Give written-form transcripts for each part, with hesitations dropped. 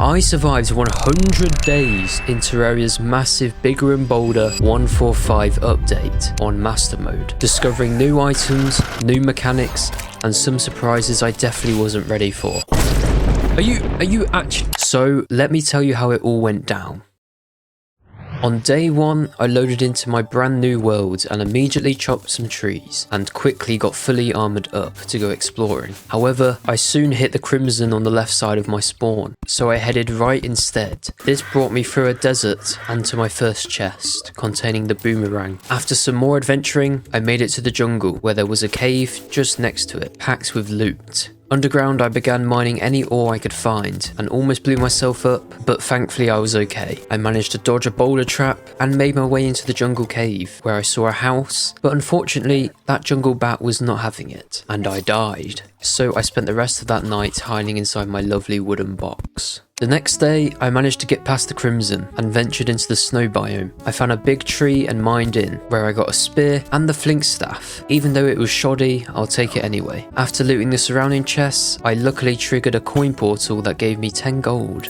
I survived 100 days in Terraria's massive Bigger Boulder 1.4.5 update on Master Mode, discovering new items, new mechanics, and some surprises I definitely wasn't ready for. Are you actually? So let me tell you how it all went down. On day 1, I loaded into my brand new world and immediately chopped some trees and quickly got fully armoured up to go exploring. However, I soon hit the crimson on the left side of my spawn, so I headed right instead. This brought me through a desert and to my first chest, containing the boomerang. After some more adventuring, I made it to the jungle where there was a cave just next to it, packed with loot. Underground, I began mining any ore I could find and almost blew myself up, but thankfully I was okay. I managed to dodge a boulder trap and made my way into the jungle cave where I saw a house, but unfortunately that jungle bat was not having it and I died. So I spent the rest of that night hiding inside my lovely wooden box. The next day, I managed to get past the crimson and ventured into the snow biome. I found a big tree and mined in, where I got a spear and the flint staff. Even though it was shoddy, I'll take it anyway. After looting the surrounding chests, I luckily triggered a coin portal that gave me 10 gold.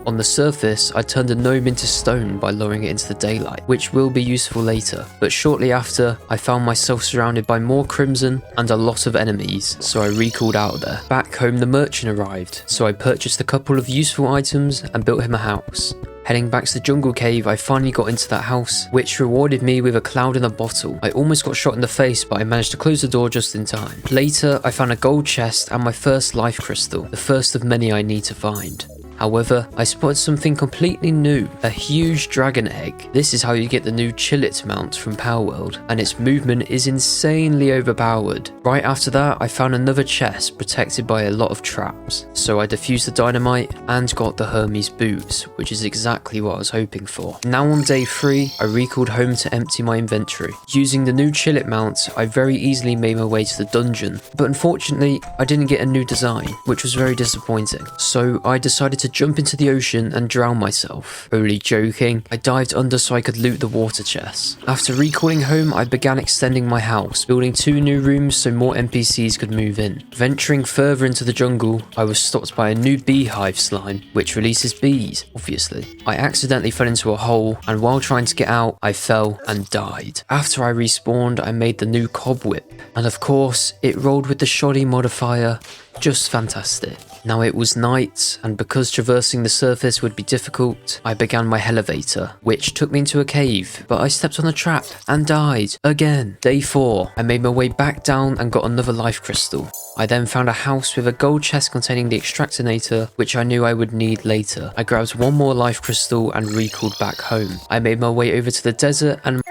On the surface, I turned a gnome into stone by lowering it into the daylight, which will be useful later. But shortly after, I found myself surrounded by more crimson and a lot of enemies, so I recalled out of there. Back home, the merchant arrived, so I purchased a couple of useful items and built him a house. Heading back to the jungle cave, I finally got into that house, which rewarded me with a cloud in a bottle. I almost got shot in the face, but I managed to close the door just in time. Later, I found a gold chest and my first life crystal, the first of many I need to find. However, I spotted something completely new, a huge dragon egg. This is how you get the new Chillet mount from Power World, and its movement is insanely overpowered. Right after that, I found another chest protected by a lot of traps, so I defused the dynamite and got the Hermes boots, which is exactly what I was hoping for. Now on day 3, I recalled home to empty my inventory. Using the new Chillet mount, I very easily made my way to the dungeon, but unfortunately, I didn't get a new design, which was very disappointing. So I decided to jump into the ocean and drown myself. Only joking, I dived under so I could loot the water chests. After recalling home, I began extending my house, building 2 new rooms so more NPCs could move in. Venturing further into the jungle, I was stopped by a new beehive slime, which releases bees, obviously. I accidentally fell into a hole, and while trying to get out, I fell and died. After I respawned, I made the new cob whip, and of course, it rolled with the shoddy modifier. Just fantastic. Now it was night, and because traversing the surface would be difficult, I began my elevator, which took me into a cave, but I stepped on a trap and died again. Day 4, I made my way back down and got another life crystal. I then found a house with a gold chest containing the extractinator, which I knew I would need later. I grabbed 1 more life crystal and recalled back home. I made my way over to the desert and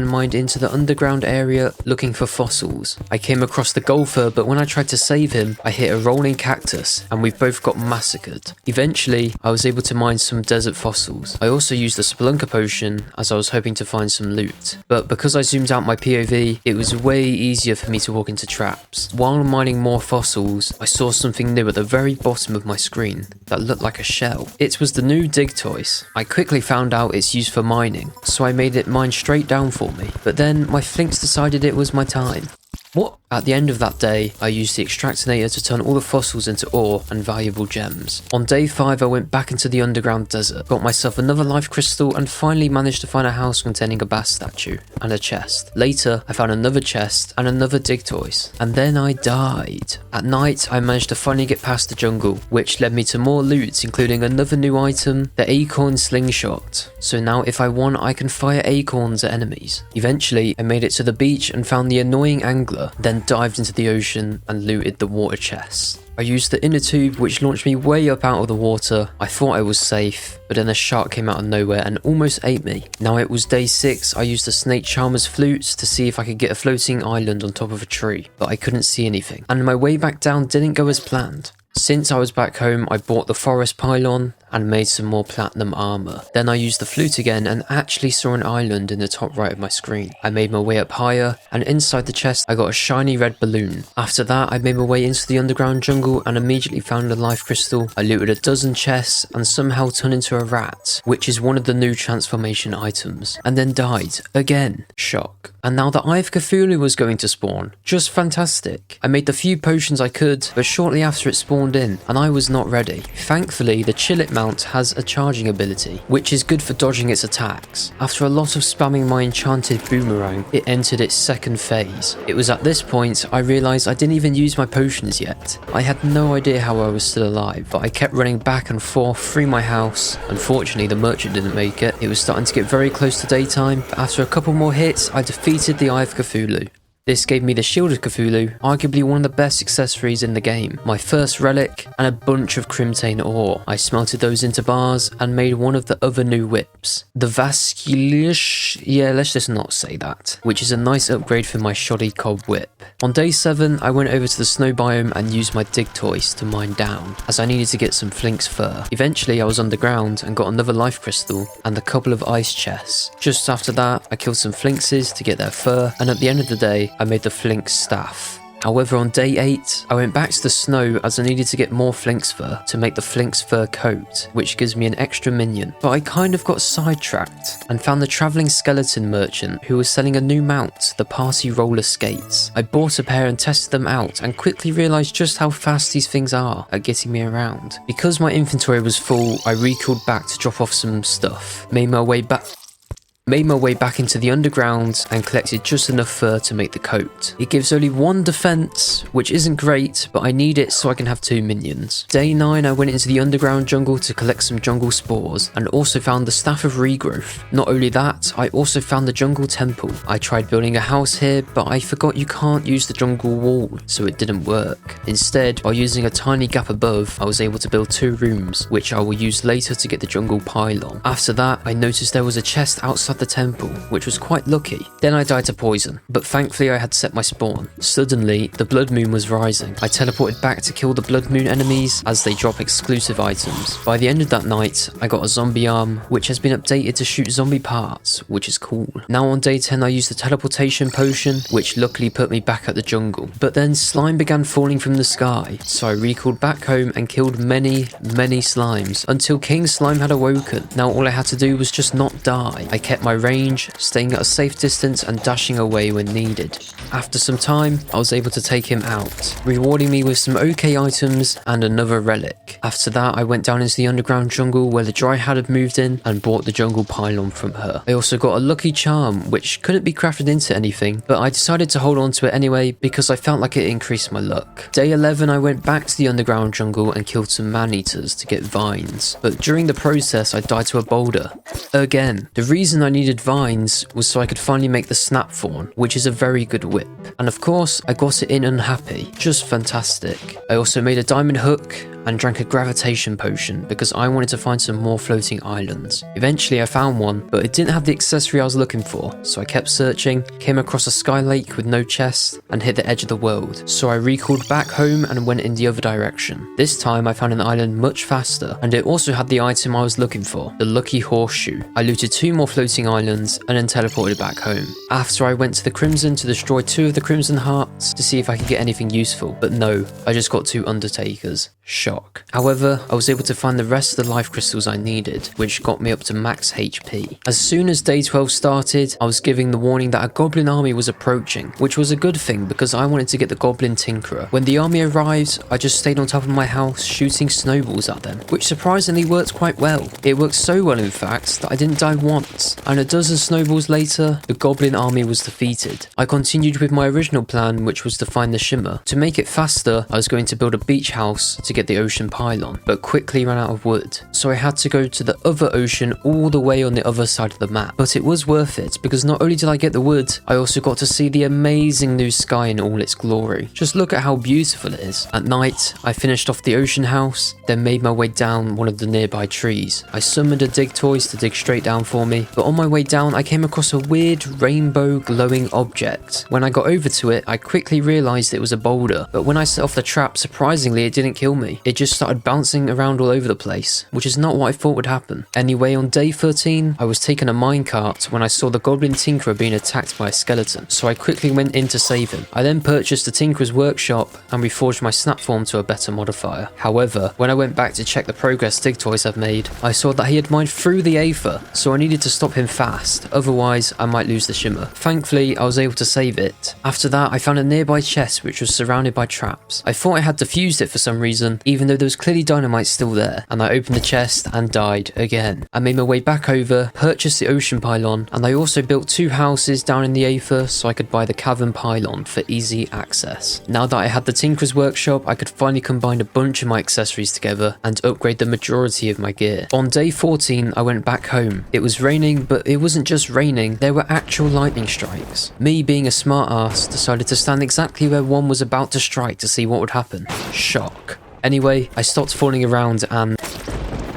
mined into the underground area looking for fossils. I came across the golfer, but when I tried to save him, I hit a rolling cactus and we both got massacred. Eventually, I was able to mine some desert fossils. I also used the Spelunker potion as I was hoping to find some loot. But because I zoomed out my POV, it was way easier for me to walk into traps. While mining more fossils, I saw something new at the very bottom of my screen that looked like a shell. It was the new dig toys. I quickly found out it's used for mining, so I made it mine straight down for me, but then my flinks decided it was my time. What? At the end of that day, I used the extractinator to turn all the fossils into ore and valuable gems. On day 5, I went back into the underground desert, got myself another life crystal, and finally managed to find a house containing a bass statue and a chest. Later, I found another chest and another dig toys, and then I died. At night, I managed to finally get past the jungle, which led me to more loot, including another new item, the acorn slingshot. So now if I want, I can fire acorns at enemies. Eventually, I made it to the beach and found the annoying angler, then dived into the ocean and looted the water chests. I used the inner tube, which launched me way up out of the water. I thought I was safe, but then a shark came out of nowhere and almost ate me. Now it was day 6, I used the snake charmer's flutes to see if I could get a floating island on top of a tree, but I couldn't see anything, and my way back down didn't go as planned. Since I was back home, I bought the forest pylon and made some more platinum armor. Then I used the flute again and actually saw an island in the top right of my screen. I made my way up higher, and inside the chest I got a shiny red balloon. After that, I made my way into the underground jungle and immediately found a life crystal. I looted a dozen chests and somehow turned into a rat, which is one of the new transformation items, and then died again. Shock. And now the Eye of Cthulhu was going to spawn. Just fantastic. I made the few potions I could, but shortly after it spawned, spawned in, and I was not ready. Thankfully, the Chillit mount has a charging ability, which is good for dodging its attacks. After a lot of spamming my enchanted boomerang, it entered its second phase. It was at this point I realised I didn't even use my potions yet. I had no idea how I was still alive, but I kept running back and forth through my house. Unfortunately, the merchant didn't make it. It was starting to get very close to daytime, but after a couple more hits, I defeated the Eye of Cthulhu. This gave me the Shield of Cthulhu, arguably one of the best accessories in the game, my first relic, and a bunch of Crimtane ore. I smelted those into bars and made one of the other new whips. The Vasculish, yeah, let's just not say that, which is a nice upgrade for my shoddy cob whip. On day 7, I went over to the snow biome and used my dig toys to mine down, as I needed to get some Flink's fur. Eventually I was underground and got another life crystal and a couple of ice chests. Just after that, I killed some Flinkses to get their fur, and at the end of the day, I made the Flink's staff. However, on day 8, I went back to the snow as I needed to get more Flink's fur to make the Flink's fur coat, which gives me an extra minion. But I kind of got sidetracked and found the travelling skeleton merchant who was selling a new mount, the Party Roller Skates. I bought a pair and tested them out and quickly realised just how fast these things are at getting me around. Because my inventory was full, I recalled back to drop off some stuff, made my way back into the underground and collected just enough fur to make the coat. It gives only 1 defense, which isn't great, but I need it so I can have 2 minions. Day 9, I went into the underground jungle to collect some jungle spores and also found the Staff of Regrowth. Not only that, I also found the jungle temple. I tried building a house here, but I forgot you can't use the jungle wall, so it didn't work. Instead, by using a tiny gap above, I was able to build 2 rooms, which I will use later to get the jungle pylon. After that, I noticed there was a chest outside the temple, which was quite lucky. Then I died to poison, but thankfully I had set my spawn. Suddenly, the blood moon was rising. I teleported back to kill the blood moon enemies as they drop exclusive items. By the end of that night, I got a zombie arm, which has been updated to shoot zombie parts, which is cool. Now on day 10, I used the teleportation potion, which luckily put me back at the jungle. But then slime began falling from the sky, so I recalled back home and killed many slimes until King Slime had awoken. Now all I had to do was just not die. I kept my range, staying at a safe distance and dashing away when needed. After some time, I was able to take him out, rewarding me with some okay items and another relic. After that, I went down into the underground jungle where the Dryad had moved in and bought the jungle pylon from her. I also got a lucky charm, which couldn't be crafted into anything, but I decided to hold on to it anyway because I felt like it increased my luck. Day 11, I went back to the underground jungle and killed some man-eaters to get vines, but during the process, I died to a boulder. Again, the reason I needed vines was so I could finally make the snap thorn, which is a very good whip. And of course, I got it in unhappy. Just fantastic. I also made a diamond hook and drank a gravitation potion because I wanted to find some more floating islands. Eventually I found one, but it didn't have the accessory I was looking for, so I kept searching, came across a sky lake with no chest, and hit the edge of the world. So I recalled back home and went in the other direction. This time I found an island much faster, and it also had the item I was looking for, the lucky horseshoe. I looted 2 more floating islands and then teleported back home. After I went to the Crimson to destroy 2 of the Crimson hearts to see if I could get anything useful, but no, I just got 2 Undertakers. Shock. However, I was able to find the rest of the life crystals I needed, which got me up to max HP. As soon as day 12 started, I was giving the warning that a goblin army was approaching, which was a good thing because I wanted to get the goblin tinkerer. When the army arrived, I just stayed on top of my house shooting snowballs at them, which surprisingly worked quite well. It worked so well in fact that I didn't die once, and a dozen snowballs later, the goblin army was defeated. I continued with my original plan, which was to find the shimmer. To make it faster, I was going to build a beach house to get the ocean pylon, but quickly ran out of wood, so I had to go to the other ocean all the way on the other side of the map. But it was worth it because not only did I get the wood, I also got to see the amazing new sky in all its glory. Just look at how beautiful it is. At night, I finished off the ocean house, then made my way down one of the nearby trees. I summoned a dig toys to dig straight down for me, but on my way down I came across a weird rainbow glowing object. When I got over to it, I quickly realised it was a boulder, but when I set off the trap, surprisingly it didn't kill me. It just started bouncing around all over the place, which is not what I thought would happen. Anyway, on day 13, I was taking a minecart when I saw the goblin tinkerer being attacked by a skeleton, so I quickly went in to save him. I then purchased the tinkerer's workshop and reforged my snap form to a better modifier. However, when I went back to check the progress dig toys I've made, I saw that he had mined through the aether, so I needed to stop him fast, otherwise I might lose the shimmer. Thankfully, I was able to save it. After that, I found a nearby chest which was surrounded by traps. I thought I had defused it for some reason, even though there was clearly dynamite still there, and I opened the chest and died again. I made my way back over, purchased the ocean pylon, and I also built 2 houses down in the Aether so I could buy the cavern pylon for easy access. Now that I had the Tinkerer's Workshop, I could finally combine a bunch of my accessories together and upgrade the majority of my gear. On day 14, I went back home. It was raining, but it wasn't just raining, there were actual lightning strikes. Me, being a smart ass, decided to stand exactly where one was about to strike to see what would happen. Shock. Anyway, I stopped falling around and...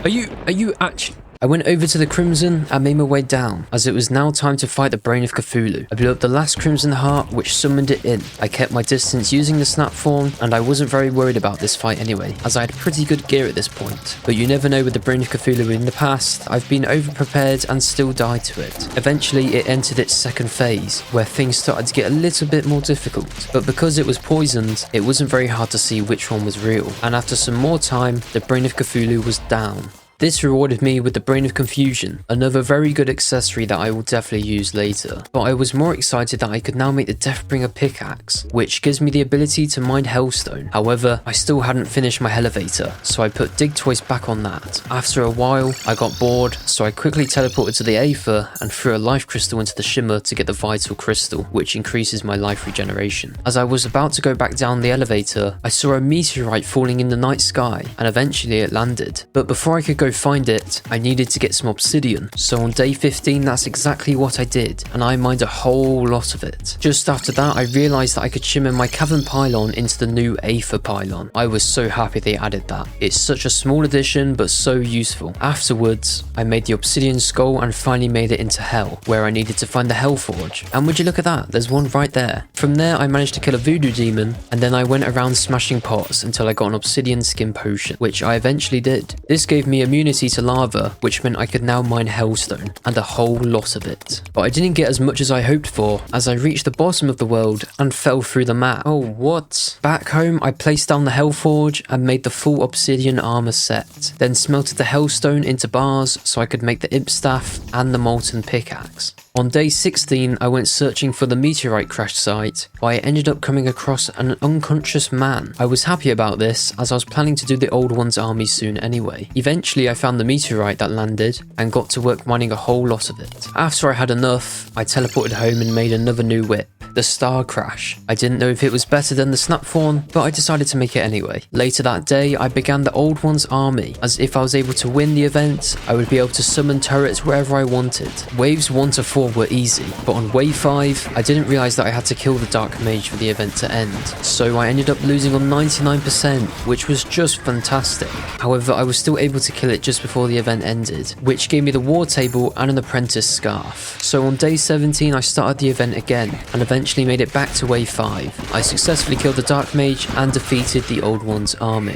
Are you actually... I went over to the Crimson and made my way down, as it was now time to fight the Brain of Cthulhu. I blew up the last Crimson Heart, which summoned it in. I kept my distance using the Snap Thorn, and I wasn't very worried about this fight anyway, as I had pretty good gear at this point. But you never know with the Brain of Cthulhu. In the past, I've been over-prepared and still died to it. Eventually, it entered its second phase, where things started to get a little bit more difficult. But because it was poisoned, it wasn't very hard to see which one was real. And after some more time, the Brain of Cthulhu was down. This rewarded me with the Brain of Confusion, another very good accessory that I will definitely use later. But I was more excited that I could now make the Deathbringer pickaxe, which gives me the ability to mine Hellstone. However, I still hadn't finished my elevator, so I put Dig Toys back on that. After a while, I got bored, so I quickly teleported to the Aether and threw a life crystal into the shimmer to get the vital crystal, which increases my life regeneration. As I was about to go back down the elevator, I saw a meteorite falling in the night sky, and eventually it landed. But before I could go find it, I needed to get some obsidian. So on day 15, that's exactly what I did, and I mined a whole lot of it. Just after that, I realized that I could shimmer my cavern pylon into the new Aether pylon. I was so happy they added that. It's such a small addition, but so useful. Afterwards, I made the obsidian skull and finally made it into Hell, where I needed to find the Hell Forge. And would you look at that, there's one right there. From there, I managed to kill a voodoo demon, and then I went around smashing pots until I got an obsidian skin potion, which I eventually did. This gave me immunity to lava, which meant I could now mine Hellstone, and a whole lot of it. But I didn't get as much as I hoped for, as I reached the bottom of the world and fell through the map. Oh, what? Back home, I placed down the Hellforge and made the full obsidian armor set, then smelted the Hellstone into bars so I could make the imp staff and the molten pickaxe. On day 16, I went searching for the meteorite crash site, but I ended up coming across an unconscious man. I was happy about this, as I was planning to do the Old One's army soon anyway. Eventually, I found the meteorite that landed, and got to work mining a whole lot of it. After I had enough, I teleported home and made another new whip, the Star Crash. I didn't know if it was better than the Snap Thorn, but I decided to make it anyway. Later that day, I began the Old One's army, as if I was able to win the event, I would be able to summon turrets wherever I wanted. Waves 1 to 4 were easy, but on wave 5, I didn't realise that I had to kill the Dark Mage for the event to end, so I ended up losing on 99%, which was just fantastic. However, I was still able to kill it just before the event ended, which gave me the War Table and an Apprentice Scarf. So on day 17, I started the event again, and eventually made it back to wave 5. I successfully killed the Dark Mage and defeated the Old One's army.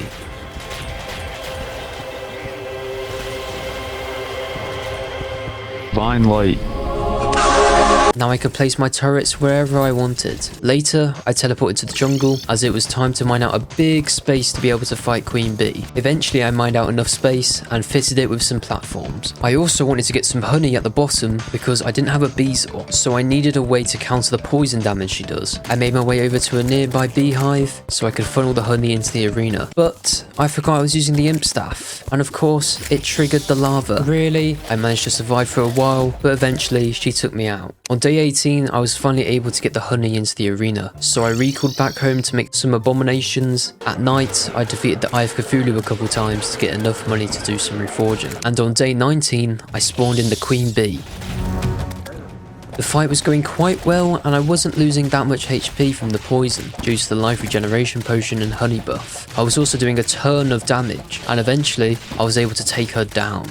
Vine light. Now I could place my turrets wherever I wanted. Later, I teleported to the jungle, as it was time to mine out a big space to be able to fight Queen Bee. Eventually, I mined out enough space and fitted it with some platforms. I also wanted to get some honey at the bottom because I didn't have a beetle, so I needed a way to counter the poison damage she does. I made my way over to a nearby beehive so I could funnel the honey into the arena. But I forgot I was using the imp staff, and of course, it triggered the lava. Really? I managed to survive for a while, but eventually she took me out. On day 18, I was finally able to get the honey into the arena, so I recalled back home to make some abominations. At night, I defeated the Eye of Cthulhu a couple times to get enough money to do some reforging. And on day 19, I spawned in the Queen Bee. The fight was going quite well, and I wasn't losing that much HP from the poison due to the life regeneration potion and honey buff. I was also doing a ton of damage, and eventually I was able to take her down.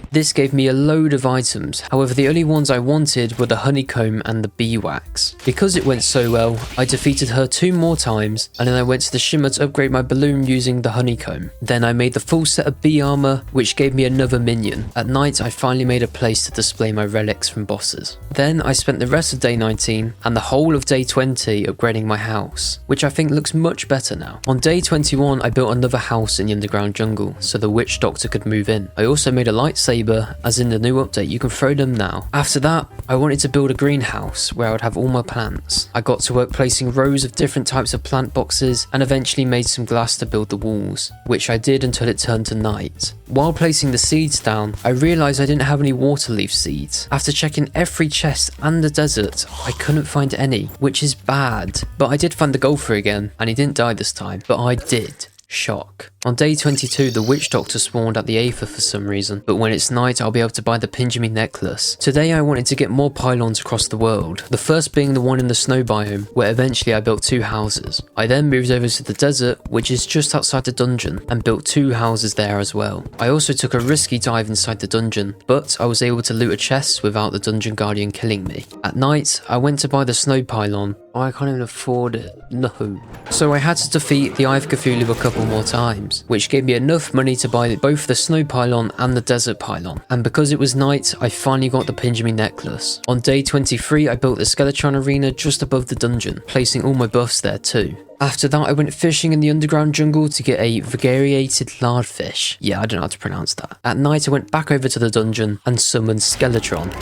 This gave me a load of items, however the only ones I wanted were the honeycomb and the bee wax. Because it went so well, I defeated her 2 more times, and then I went to the shimmer to upgrade my balloon using the honeycomb. Then I made the full set of bee armor, which gave me another minion. At night, I finally made a place to display my relics from bosses. Then I spent the rest of day 19 and the whole of day 20 upgrading my house, which I think looks much better now. On day 21, I built another house in the underground jungle so the witch doctor could move in. I also made a lightsaber saber, as in the new update you can throw them now. After that, I wanted to build a greenhouse where I would have all my plants. I got to work placing rows of different types of plant boxes and eventually made some glass to build the walls, which I did until it turned to night. While placing the seeds down, I realised I didn't have any water leaf seeds. After checking every chest and the desert, I couldn't find any, which is bad. But I did find the golfer again, and he didn't die this time, but I did. Shock. On day 22, the witch doctor spawned at the Aether for some reason, but when it's night I'll be able to buy the Pinjami necklace. Today I wanted to get more pylons across the world, the first being the one in the snow biome, where eventually I built 2 houses. I then moved over to the desert, which is just outside the dungeon, and built 2 houses there as well. I also took a risky dive inside the dungeon, but I was able to loot a chest without the dungeon guardian killing me. At night, I went to buy the snow pylon. Oh, I can't even afford it. No. So I had to defeat the Eye of Cthulhu a couple more times, which gave me enough money to buy both the snow pylon and the desert pylon. And because it was night, I finally got the Pinjami necklace. On day 23, I built the Skeletron arena just above the dungeon, placing all my buffs there too. After that, I went fishing in the underground jungle to get a variegated lardfish. Yeah, I don't know how to pronounce that. At night, I went back over to the dungeon and summoned Skeletron.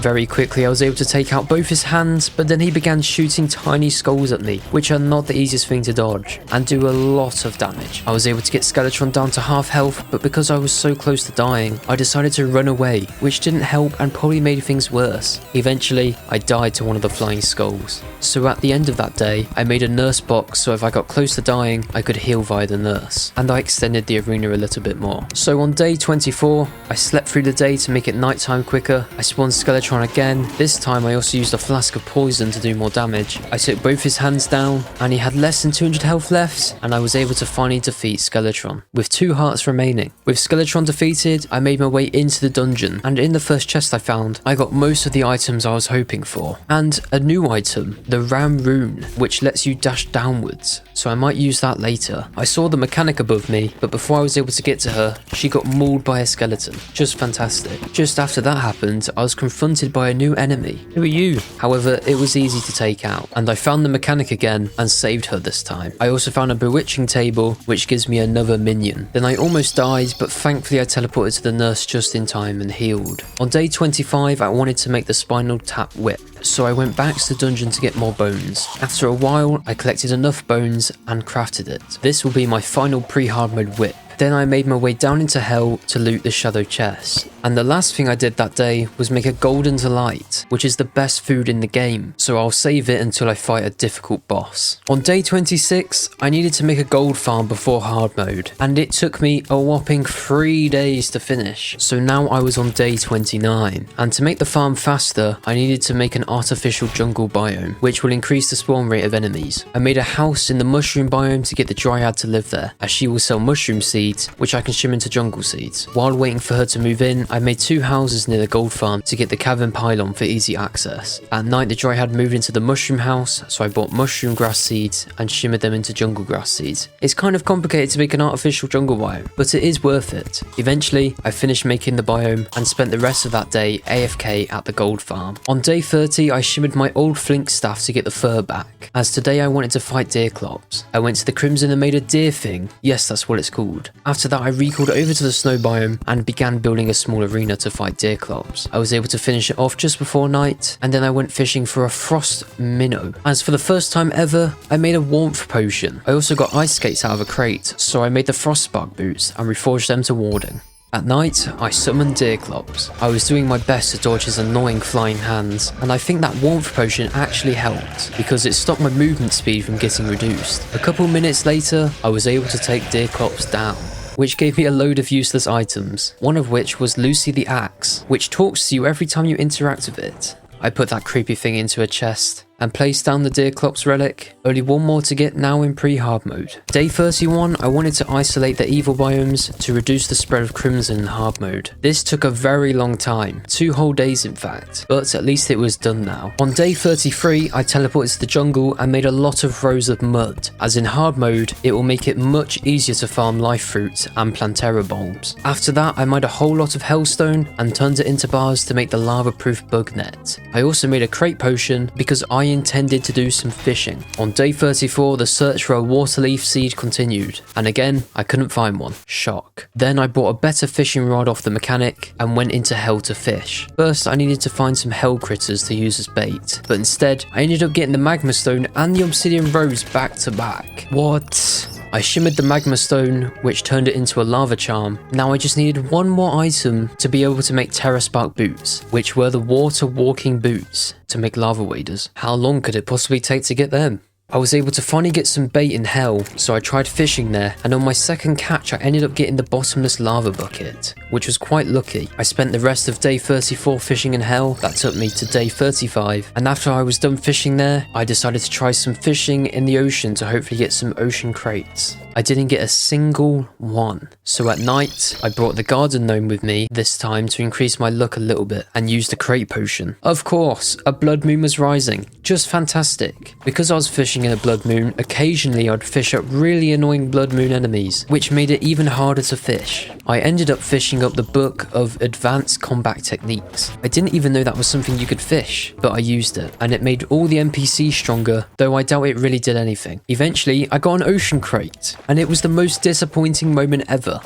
Very quickly I was able to take out both his hands, but then he began shooting tiny skulls at me, which are not the easiest thing to dodge, and do a lot of damage. I was able to get Skeletron down to half health, but because I was so close to dying, I decided to run away, which didn't help and probably made things worse. Eventually, I died to one of the flying skulls. So at the end of that day, I made a nurse box so if I got close to dying, I could heal via the nurse, and I extended the arena a little bit more. So on day 24, I slept through the day to make it nighttime quicker. I spawned Skeletron again. This time I also used a flask of poison to do more damage. I took both his hands down and he had less than 200 health left, and I was able to finally defeat Skeletron with 2 hearts remaining. With Skeletron defeated, I made my way into the dungeon, and in the first chest I found, I got most of the items I was hoping for, and a new item, the Ram Rune, which lets you dash downwards, so I might use that later. I saw the mechanic above me, but before I was able to get to her, she got mauled by a skeleton. Just fantastic. Just after that happened, I was confronted by a new enemy. Who are you? However, it was easy to take out, and I found the mechanic again and saved her this time. I also found a bewitching table, which gives me another minion. Then I almost died, but thankfully I teleported to the nurse just in time and healed. On day 25, I wanted to make the Spinal Tap whip, so I went back to the dungeon to get more bones. After a while, I collected enough bones and crafted it. This will be my final pre-hard mode whip. Then I made my way down into hell to loot the shadow chest. And the last thing I did that day was make a golden delight, which is the best food in the game, so I'll save it until I fight a difficult boss. On day 26, I needed to make a gold farm before hard mode, and it took me a whopping 3 days to finish. So now I was on day 29, and to make the farm faster, I needed to make an artificial jungle biome, which will increase the spawn rate of enemies. I made a house in the mushroom biome to get the dryad to live there, as she will sell mushroom seeds, which I can shim into jungle seeds. While waiting for her to move in, I made 2 houses near the gold farm to get the cavern pylon for easy access. At night, the dryad moved into the mushroom house, so I bought mushroom grass seeds and shimmered them into jungle grass seeds. It's kind of complicated to make an artificial jungle biome, but it is worth it. Eventually, I finished making the biome and spent the rest of that day AFK at the gold farm. On day 30, I shimmered my old flink staff to get the fur back, as today I wanted to fight deerclops. I went to the Crimson and made a deer thing. Yes, that's what it's called. After that, I recalled over to the snow biome and began building a small arena to fight deerclops. I was able to finish it off just before night, and then I went fishing for a frost minnow. As for the first time ever, I made a warmth potion. I also got ice skates out of a crate, so I made the frost spark boots and reforged them to warding. At night, I summoned deerclops. I was doing my best to dodge his annoying flying hands, and I think that warmth potion actually helped, because it stopped my movement speed from getting reduced. A couple minutes later, I was able to take deerclops down, which gave me a load of useless items, one of which was Lucy the Axe, which talks to you every time you interact with it. I put that creepy thing into a chest and placed down the Deerclops relic. Only one more to get now in pre-hard mode. Day 31, I wanted to isolate the evil biomes to reduce the spread of Crimson in hard mode. This took a very long time, 2 whole days in fact, but at least it was done now. On day 33, I teleported to the jungle and made a lot of rows of mud, as in hard mode, it will make it much easier to farm life fruit and plantera bulbs. After that, I mined a whole lot of hellstone and turned it into bars to make the lava-proof bug net. I also made a crate potion because I intended to do some fishing. On day 34, the search for a water leaf seed continued, and again, I couldn't find one. Shock. Then I bought a better fishing rod off the mechanic and went into hell to fish. First, I needed to find some hell critters to use as bait, but instead, I ended up getting the magma stone and the obsidian rose back to back. What? I shimmered the magma stone, which turned it into a lava charm. Now I just needed one more item to be able to make Terra Spark boots, which were the water walking boots to make lava waders. How long could it possibly take to get them? I was able to finally get some bait in hell, so I tried fishing there, and on my second catch I ended up getting the bottomless lava bucket, which was quite lucky. I spent the rest of day 34 fishing in hell. That took me to day 35, and after I was done fishing there, I decided to try some fishing in the ocean to hopefully get some ocean crates. I didn't get a single one, so at night I brought the garden gnome with me this time to increase my luck a little bit and used a crate potion. Of course, a blood moon was rising, just fantastic. Because I was fishing in a blood moon, occasionally I'd fish up really annoying blood moon enemies, which made it even harder to fish. I ended up fishing up the book of advanced combat techniques. I didn't even know that was something you could fish, but I used it, and it made all the NPCs stronger, though I doubt it really did anything. Eventually, I got an ocean crate, and it was the most disappointing moment ever.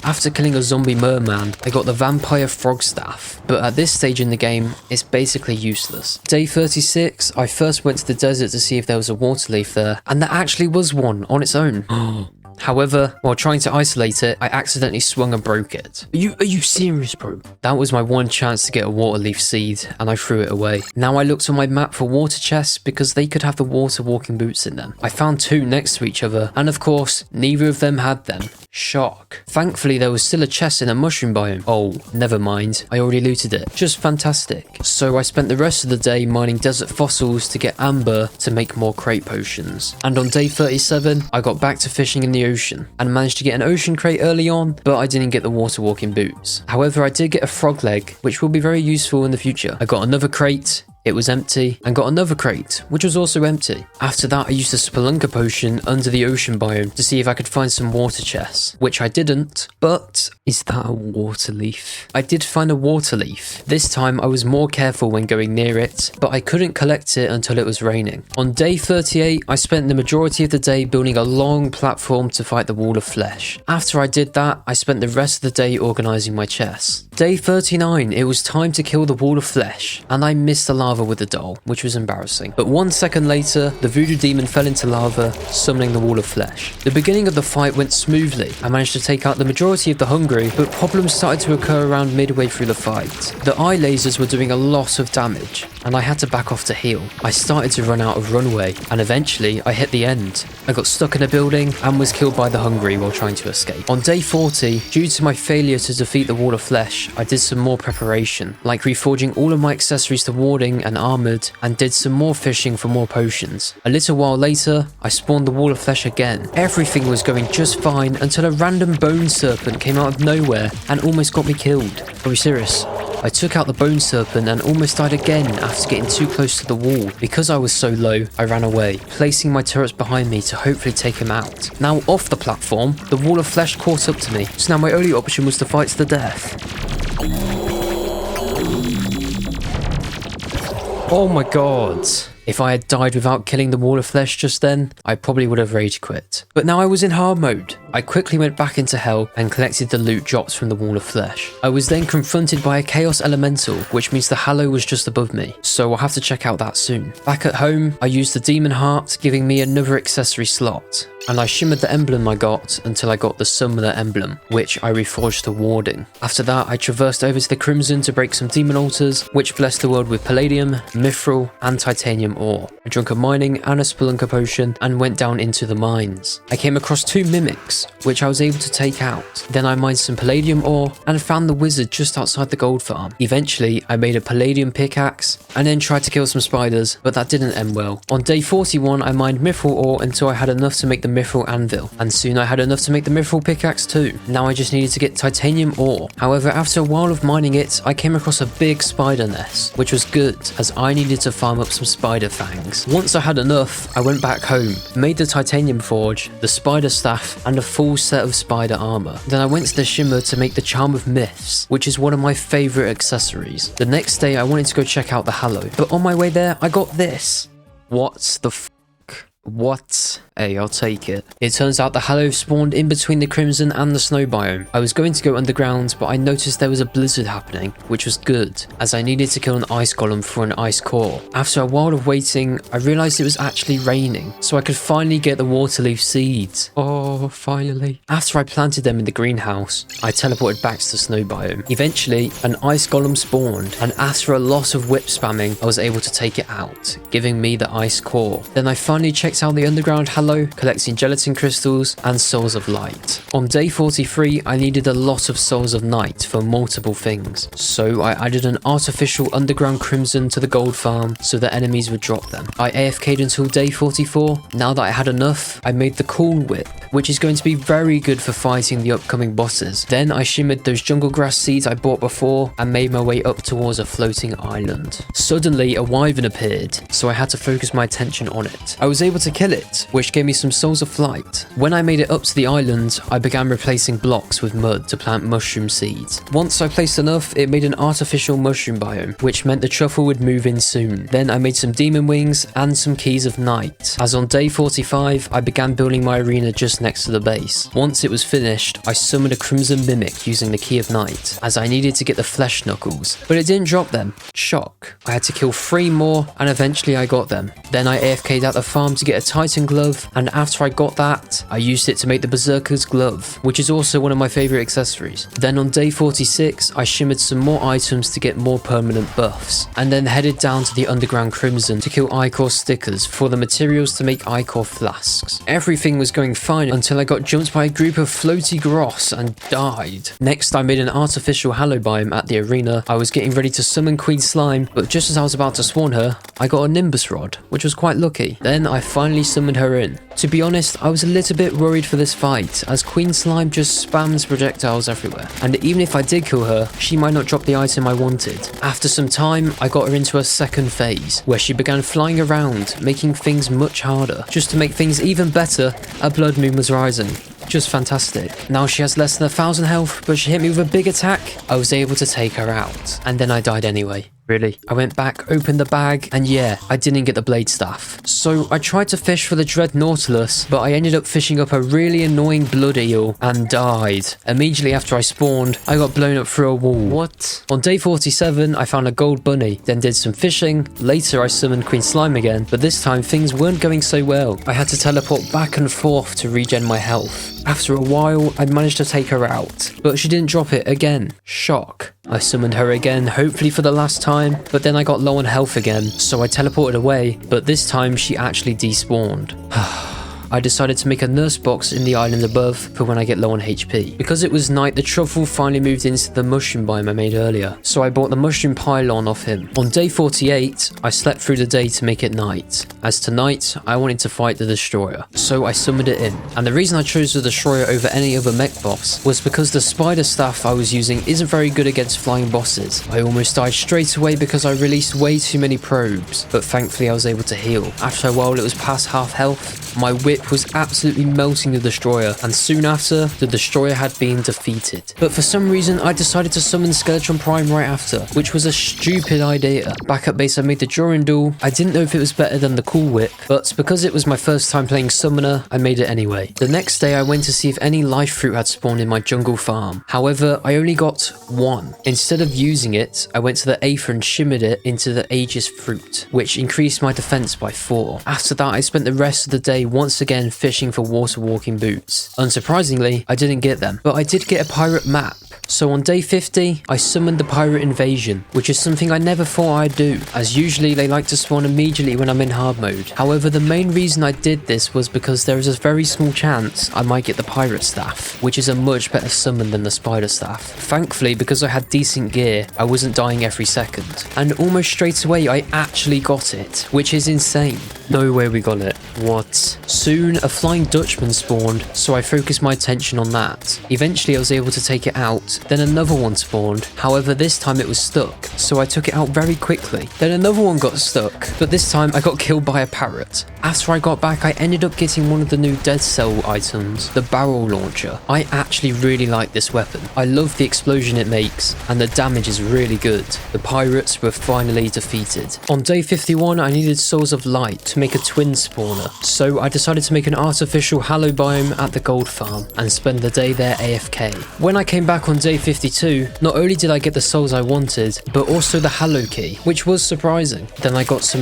After killing a zombie merman, I got the vampire frog staff, but at this stage in the game, it's basically useless. Day 36, I first went to the desert to see if there was a water leaf there, and there actually was one on its own. However, while trying to isolate it, I accidentally swung and broke it. Are you serious, bro? That was my one chance to get a water leaf seed, and I threw it away. Now I looked on my map for water chests because they could have the water walking boots in them. I found two next to each other, and of course, neither of them had them. Shock. Thankfully, there was still a chest in a mushroom biome. Oh, never mind. I already looted it. Just fantastic. So I spent the rest of the day mining desert fossils to get amber to make more crate potions. And on day 37, I got back to fishing in the ocean and managed to get an ocean crate early on, but I didn't get the water walking boots. However, I did get a frog leg, which will be very useful in the future. I got another crate. It was empty, and got another crate, which was also empty. After that, I used a spelunker potion under the ocean biome to see if I could find some water chests, which I didn't, but is that a water leaf? I did find a water leaf. This time, I was more careful when going near it, but I couldn't collect it until it was raining. On day 38, I spent the majority of the day building a long platform to fight the wall of flesh. After I did that, I spent the rest of the day organising my chests. Day 39, it was time to kill the wall of flesh, and I missed the lava with the doll, which was embarrassing. But 1 second later, the voodoo demon fell into lava, summoning the wall of flesh. The beginning of the fight went smoothly. I managed to take out the majority of the hungry, but problems started to occur around midway through the fight. The eye lasers were doing a lot of damage, and I had to back off to heal. I started to run out of runway, and eventually I hit the end. I got stuck in a building and was killed by the hungry while trying to escape. On day 40, due to my failure to defeat the wall of flesh, I did some more preparation, like reforging all of my accessories to warding and armoured, and did some more fishing for more potions. A little while later, I spawned the wall of flesh again. Everything was going just fine until a random bone serpent came out of nowhere and almost got me killed. Are we serious? I took out the bone serpent and almost died again after getting too close to the wall. Because I was so low, I ran away, placing my turrets behind me to hopefully take him out. Now off the platform, the wall of flesh caught up to me, so now my only option was to fight to the death. Oh my god. If I had died without killing the wall of flesh just then, I probably would have rage quit. But now I was in hard mode. I quickly went back into hell and collected the loot drops from the wall of flesh. I was then confronted by a chaos elemental, which means the hallow was just above me, so I'll have to check out that soon. Back at home, I used the demon heart, giving me another accessory slot, and I shimmered the emblem I got until I got the summoner emblem, which I reforged to warding. After that, I traversed over to the Crimson to break some demon altars, which blessed the world with palladium, mithril, and titanium ore. I drank a mining and a spelunker potion and went down into the mines. I came across two mimics, which I was able to take out. Then I mined some palladium ore and found the wizard just outside the gold farm. Eventually, I made a palladium pickaxe and then tried to kill some spiders, but that didn't end well. On day 41, I mined mithril ore until I had enough to make the mithril anvil, and soon I had enough to make the mithril pickaxe too. Now I just needed to get titanium ore. However, after a while of mining it, I came across a big spider nest, which was good as I needed to farm up some spider fangs. Once I had enough, I went back home, made the titanium forge, the spider staff, and a full set of spider armor. Then I went to the shimmer to make the charm of myths, which is one of my favorite accessories. The next day I wanted to go check out the hallow, but on my way there I got this. What the f? What? Hey, I'll take it. It turns out the Hallow spawned in between the Crimson and the Snow biome. I was going to go underground, but I noticed there was a blizzard happening, which was good, as I needed to kill an ice golem for an ice core. After a while of waiting, I realized it was actually raining, so I could finally get the waterleaf seeds. Oh, finally. After I planted them in the greenhouse, I teleported back to the Snow biome. Eventually, an ice golem spawned, and after a lot of whip spamming, I was able to take it out, giving me the ice core. Then I finally checked out the underground Hallow, collecting gelatin crystals and souls of light. On day 43, I needed a lot of souls of night for multiple things, so I added an artificial underground crimson to the gold farm so that enemies would drop them. I AFK'd until day 44. Now that I had enough, I made the cool whip, which is going to be very good for fighting the upcoming bosses. Then I shimmered those jungle grass seeds I bought before and made my way up towards a floating island. Suddenly a wyvern appeared, so I had to focus my attention on it. I was able to kill it, which gave me some souls of flight. When I made it up to the island, I began replacing blocks with mud to plant mushroom seeds. Once I placed enough, it made an artificial mushroom biome, which meant the truffle would move in soon. Then I made some demon wings and some keys of night. As on day 45, I began building my arena just next to the base. Once it was finished, I summoned a crimson mimic using the key of night, as I needed to get the flesh knuckles, but it didn't drop them. Shock. I had to kill 3 more, and eventually I got them. Then I AFK'd out the farm to get a titan glove, and after I got that, I used it to make the berserker's glove, which is also one of my favorite accessories. Then on day 46, I shimmered some more items to get more permanent buffs, and then headed down to the underground crimson to kill ichor stickers for the materials to make ichor flasks. Everything was going fine until I got jumped by a group of floaty gross and died. Next, I made an artificial Hallow biome at the arena. I was getting ready to summon Queen Slime, but just as I was about to spawn her, I got a Nimbus rod, which was quite lucky. Then I finally summoned her in. To be honest, I was a little bit worried for this fight, as Queen Slime just spams projectiles everywhere, and even if I did kill her, she might not drop the item I wanted. After some time, I got her into a second phase, where she began flying around, making things much harder. Just to make things even better, a blood moon was rising. Just fantastic. Now she has less than 1,000 health, but she hit me with a big attack. I was able to take her out, and then I died anyway. Really. I went back, opened the bag, and yeah, I didn't get the blade staff. So I tried to fish for the Dread Nautilus, but I ended up fishing up a really annoying blood eel and died. Immediately after I spawned, I got blown up through a wall. What? On day 47, I found a gold bunny, then did some fishing. Later, I summoned Queen Slime again, but this time things weren't going so well. I had to teleport back and forth to regen my health. After a while, I managed to take her out, but she didn't drop it again. Shock. I summoned her again, hopefully for the last time, but then I got low on health again, so I teleported away, but this time she actually despawned. I decided to make a nurse box in the island above for when I get low on HP. Because it was night, the truffle finally moved into the mushroom biome I made earlier, so I bought the mushroom pylon off him. On day 48, I slept through the day to make it night. As tonight, I wanted to fight the destroyer, so I summoned it in. And the reason I chose the destroyer over any other mech boss was because the spider staff I was using isn't very good against flying bosses. I almost died straight away because I released way too many probes, but thankfully I was able to heal. After a while, it was past half health. My whip was absolutely melting the destroyer, and soon after, the destroyer had been defeated. But for some reason, I decided to summon Skeletron Prime right after, which was a stupid idea. Back at base, I made the Durandal. I didn't know if it was better than the Cool Whip, but because it was my first time playing Summoner, I made it anyway. The next day, I went to see if any life fruit had spawned in my jungle farm. However, I only got 1. Instead of using it, I went to the Aether and shimmered it into the Aegis fruit, which increased my defense by 4. After that, I spent the rest of the day once again fishing for water walking boots. Unsurprisingly, I didn't get them, but I did get a pirate map. So on day 50, I summoned the pirate invasion, which is something I never thought I'd do, as usually they like to spawn immediately when I'm in hard mode. However, the main reason I did this was because there is a very small chance I might get the pirate staff, which is a much better summon than the spider staff. Thankfully, because I had decent gear, I wasn't dying every second. And almost straight away, I actually got it, which is insane. No way we got it. What? Soon, a flying Dutchman spawned, so I focused my attention on that. Eventually, I was able to take it out. Then another one spawned. However, this time it was stuck, so I took it out very quickly. Then another one got stuck, but this time I got killed by a parrot. After I got back, I ended up getting one of the new Dead Cell items, the barrel launcher. I actually really like this weapon. I love the explosion it makes, and the damage is really good. The pirates were finally defeated. On day 51, I needed souls of light to make a twin spawner, so I decided to make an artificial hallow biome at the gold farm and spend the day there AFK. When I came back on day 52, not only did I get the souls I wanted, but also the hallow key, which was surprising. Then I got some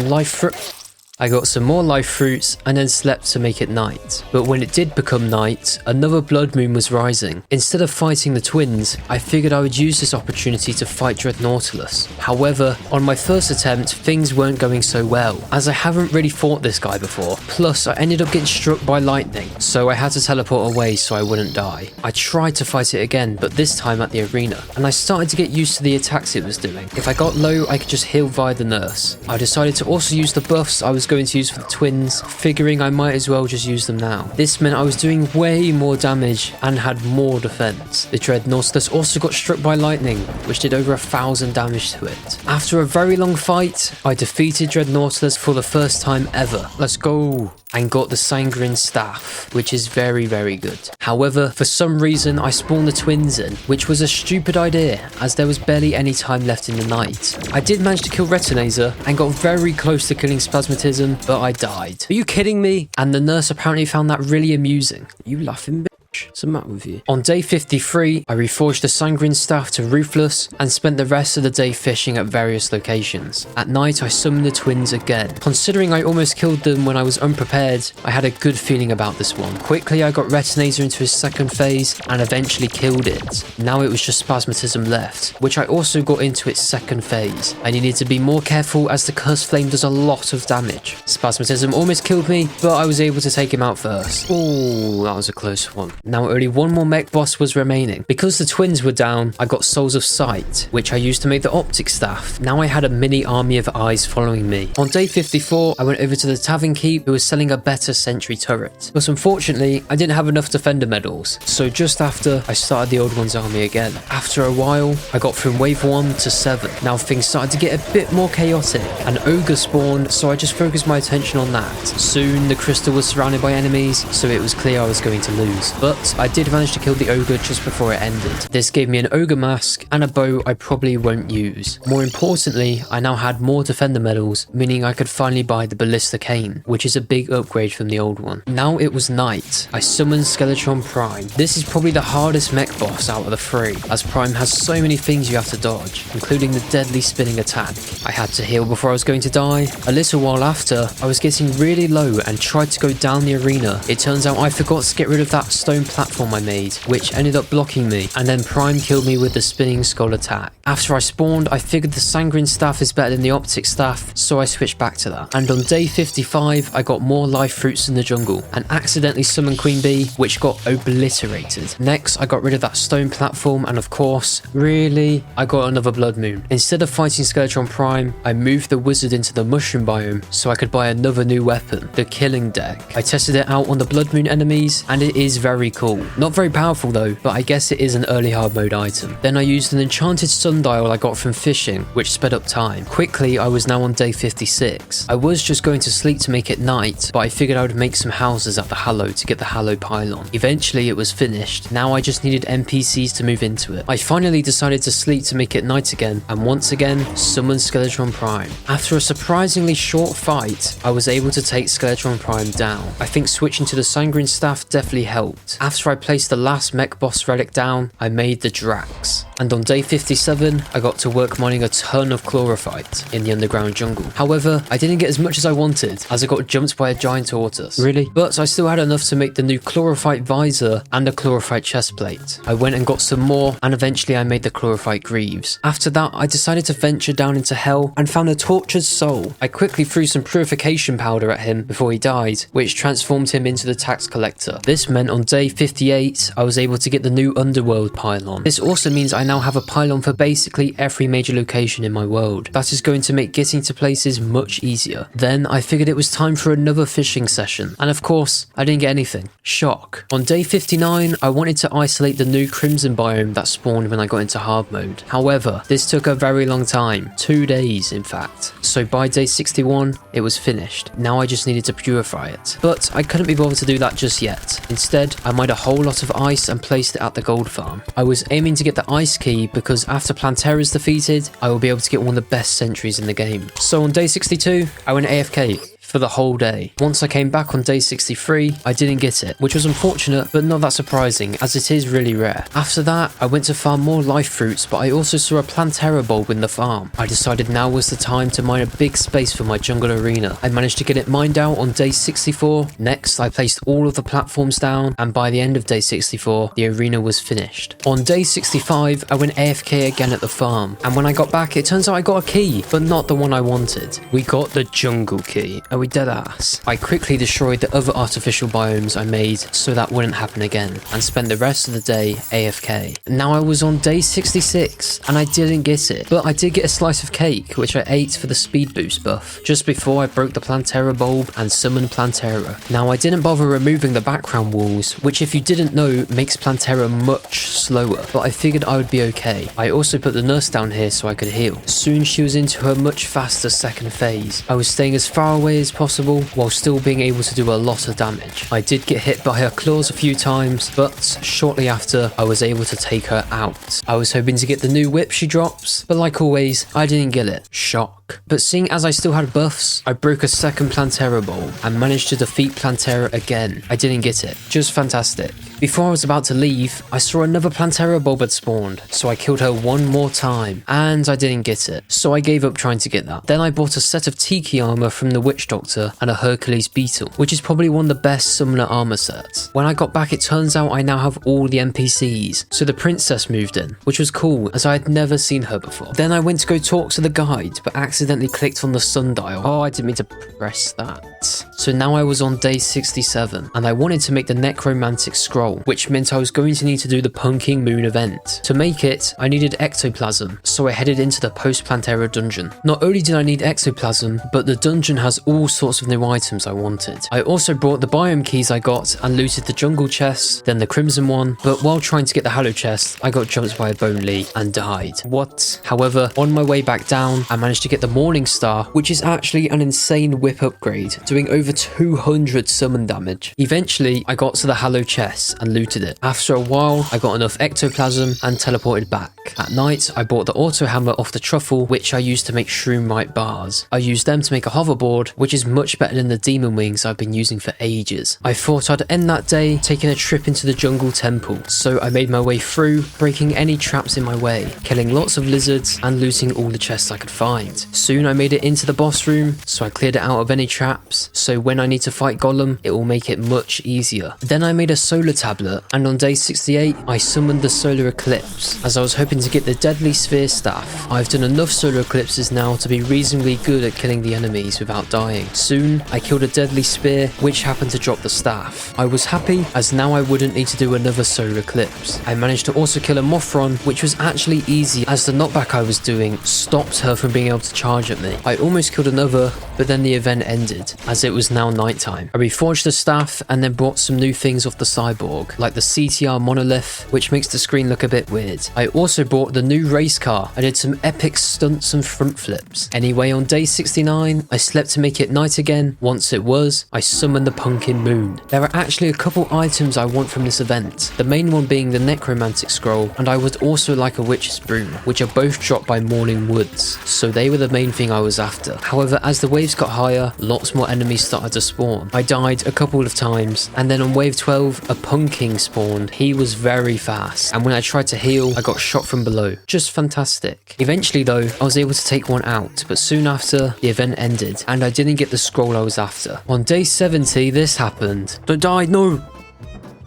more life fruits and then slept to make it night. But when it did become night, another blood moon was rising. Instead of fighting the twins, I figured I would use this opportunity to fight Dread Nautilus. However, on my first attempt, things weren't going so well, as I haven't really fought this guy before. Plus, I ended up getting struck by lightning, so I had to teleport away so I wouldn't die. I tried to fight it again, but this time at the arena, and I started to get used to the attacks it was doing. If I got low, I could just heal via the nurse. I decided to also use the buffs I was going to use for the twins, figuring I might as well just use them now. This meant I was doing way more damage and had more defense. The Dread Nautilus also got struck by lightning, which did over 1,000 damage to it. After a very long fight, I defeated Dread Nautilus for the first time ever. Let's go! And got the Sanguine Staff, which is very, very good. However, for some reason, I spawned the twins in, which was a stupid idea, as there was barely any time left in the night. I did manage to kill Retinator and got very close to killing Spasmatism, but I died. Are you kidding me? And the nurse apparently found that really amusing. Are you laughing, bitch? What's the matter with you? On day 53, I reforged the Sanguine Staff to Ruthless and spent the rest of the day fishing at various locations. At night, I summoned the twins again. Considering I almost killed them when I was unprepared, I had a good feeling about this one. Quickly, I got Retinator into his second phase and eventually killed it. Now it was just Spasmatism left, which I also got into its second phase. I needed to be more careful as the Curse Flame does a lot of damage. Spasmatism almost killed me, but I was able to take him out first. Oh, that was a close one. Now only one more mech boss was remaining. Because the twins were down, I got Souls of Sight, which I used to make the Optic Staff. Now I had a mini army of eyes following me. On day 54, I went over to the Tavern Keep, who was selling a better sentry turret. But unfortunately, I didn't have enough defender medals, so just after, I started the Old One's army again. After a while, I got from wave 1 to 7. Now things started to get a bit more chaotic. An ogre spawned, so I just focused my attention on that. Soon, the crystal was surrounded by enemies, so it was clear I was going to lose. But I did manage to kill the ogre just before it ended. This gave me an ogre mask and a bow I probably won't use. More importantly, I now had more defender medals, meaning I could finally buy the Ballista Cane, which is a big upgrade from the old one. Now it was night. I summoned Skeletron Prime. This is probably the hardest mech boss out of the three, as Prime has so many things you have to dodge, including the deadly spinning attack. I had to heal before I was going to die. A little while after, I was getting really low and tried to go down the arena. It turns out I forgot to get rid of that stone platform I made, which ended up blocking me, and then Prime killed me with the spinning skull attack. After I spawned, I figured the Sanguine Staff is better than the Optic Staff, so I switched back to that. And on day 55, I got more life fruits in the jungle, and accidentally summoned Queen Bee, which got obliterated. Next, I got rid of that stone platform, and of course, really, I got another blood moon. Instead of fighting Skeletron Prime, I moved the wizard into the mushroom biome, so I could buy another new weapon, the Killing Deck. I tested it out on the blood moon enemies, and it is very cool. Not very powerful though, but I guess it is an early hard mode item. Then I used an enchanted sundial I got from fishing, which sped up time. Quickly, I was now on day 56. I was just going to sleep to make it night, but I figured I would make some houses at the Hallow to get the Hallow pylon. Eventually it was finished. Now I just needed NPCs to move into it. I finally decided to sleep to make it night again, and once again, summoned Skeletron Prime. After a surprisingly short fight, I was able to take Skeletron Prime down. I think switching to the Sanguine Staff definitely helped. After I placed the last mech boss relic down, I made the Drax. And on day 57, I got to work mining a ton of chlorophyte in the underground jungle. However, I didn't get as much as I wanted, as I got jumped by a giant tortoise. Really? But I still had enough to make the new chlorophyte visor and a chlorophyte chestplate. I went and got some more, and eventually I made the chlorophyte greaves. After that, I decided to venture down into hell and found a tortured soul. I quickly threw some purification powder at him before he died, which transformed him into the tax collector. This meant on day 58, I was able to get the new underworld pylon. This also means I now have a pylon for basically every major location in my world. That is going to make getting to places much easier. Then I figured it was time for another fishing session, and of course, I didn't get anything. Shock. On day 59, I wanted to isolate the new crimson biome that spawned when I got into hard mode. However, this took a very long time, 2 days in fact. So by day 61, it was finished. Now I just needed to purify it. But I couldn't be bothered to do that just yet. Instead, I mined a whole lot of ice and placed it at the gold farm. I was aiming to get the ice key because after Plantera is defeated, I will be able to get one of the best sentries in the game. So on day 62, I went AFK for the whole day. Once I came back on day 63, I didn't get it, which was unfortunate, but not that surprising, as it is really rare. After that, I went to farm more life fruits, but I also saw a Plantera bulb in the farm. I decided now was the time to mine a big space for my jungle arena. I managed to get it mined out on day 64. Next, I placed all of the platforms down, and by the end of day 64, the arena was finished. On day 65, I went AFK again at the farm, and when I got back, it turns out I got a key, but not the one I wanted. We got the jungle key. Are we dead ass? I quickly destroyed the other artificial biomes I made so that wouldn't happen again, and spent the rest of the day AFK. Now I was on day 66 and I didn't get it, but I did get a slice of cake which I ate for the speed boost buff just before I broke the Plantera bulb and summoned Plantera. Now I didn't bother removing the background walls, which if you didn't know makes Plantera much slower, but I figured I would be okay. I also put the nurse down here so I could heal. Soon she was into her much faster second phase. I was staying as far away as possible while still being able to do a lot of damage. I did get hit by her claws a few times, but shortly after I was able to take her out. I was hoping to get the new whip she drops, but like always, I didn't get it. Shock. But seeing as I still had buffs, I broke a second Plantera bulb and managed to defeat Plantera again. I didn't get it. Just fantastic. Before I was about to leave, I saw another Plantera bulb had spawned, so I killed her one more time, and I didn't get it, so I gave up trying to get that. Then I bought a set of Tiki armor from the Witch Doctor and a Hercules Beetle, which is probably one of the best summoner armor sets. When I got back, it turns out I now have all the NPCs, so the princess moved in, which was cool as I had never seen her before. Then I went to go talk to the guide, but accidentally clicked on the sundial. Oh, I didn't mean to press that. So now I was on day 67, and I wanted to make the necromantic scroll, which meant I was going to need to do the Punking Moon event. To make it, I needed ectoplasm, so I headed into the post-Plantera dungeon. Not only did I need ectoplasm, but the dungeon has all sorts of new items I wanted. I also brought the biome keys I got and looted the jungle chest, then the crimson one, but while trying to get the hollow chest, I got jumped by a bone lee and died. What? However, on my way back down, I managed to get the Morning Star, which is actually an insane whip upgrade, doing over 200 summon damage. Eventually, I got to the hollow chest and looted it. After a while, I got enough ectoplasm and teleported back. At night, I bought the auto hammer off the truffle, which I used to make shroomite bars. I used them to make a hoverboard, which is much better than the demon wings I've been using for ages. I thought I'd end that day taking a trip into the jungle temple, so I made my way through, breaking any traps in my way, killing lots of lizards and looting all the chests I could find. Soon I made it into the boss room, so I cleared it out of any traps, so when I need to fight Golem, it will make it much easier. Then I made a solar tablet, and on day 68, I summoned the solar eclipse, as I was hoping to get the deadly sphere staff. I've done enough solar eclipses now to be reasonably good at killing the enemies without dying. Soon, I killed a deadly spear, which happened to drop the staff. I was happy, as now I wouldn't need to do another solar eclipse. I managed to also kill a Mothron, which was actually easy, as the knockback I was doing stopped her from being able to charge at me. I almost killed another, but then the event ended, as it was now nighttime. I reforged the staff, and then brought some new things off the cyborg, like the CTR monolith, which makes the screen look a bit weird. I also bought the new race car. I did some epic stunts and front flips. Anyway, on day 69, I slept to make it night again. Once it was, I summoned the Punking Moon. There are actually a couple items I want from this event, the main one being the necromantic scroll, and I would also like a witch's broom, which are both dropped by Morning Woods, so they were the main thing I was after. However, as the waves got higher, lots more enemies started to spawn. I died a couple of times, and then on wave 12, a Punking spawned. He was very fast, and when I tried to heal, I got shot from below. Just fantastic. Eventually though, I was able to take one out, but soon after, the event ended, and I didn't get the scroll I was after. On day 70, this happened. Don't die, no!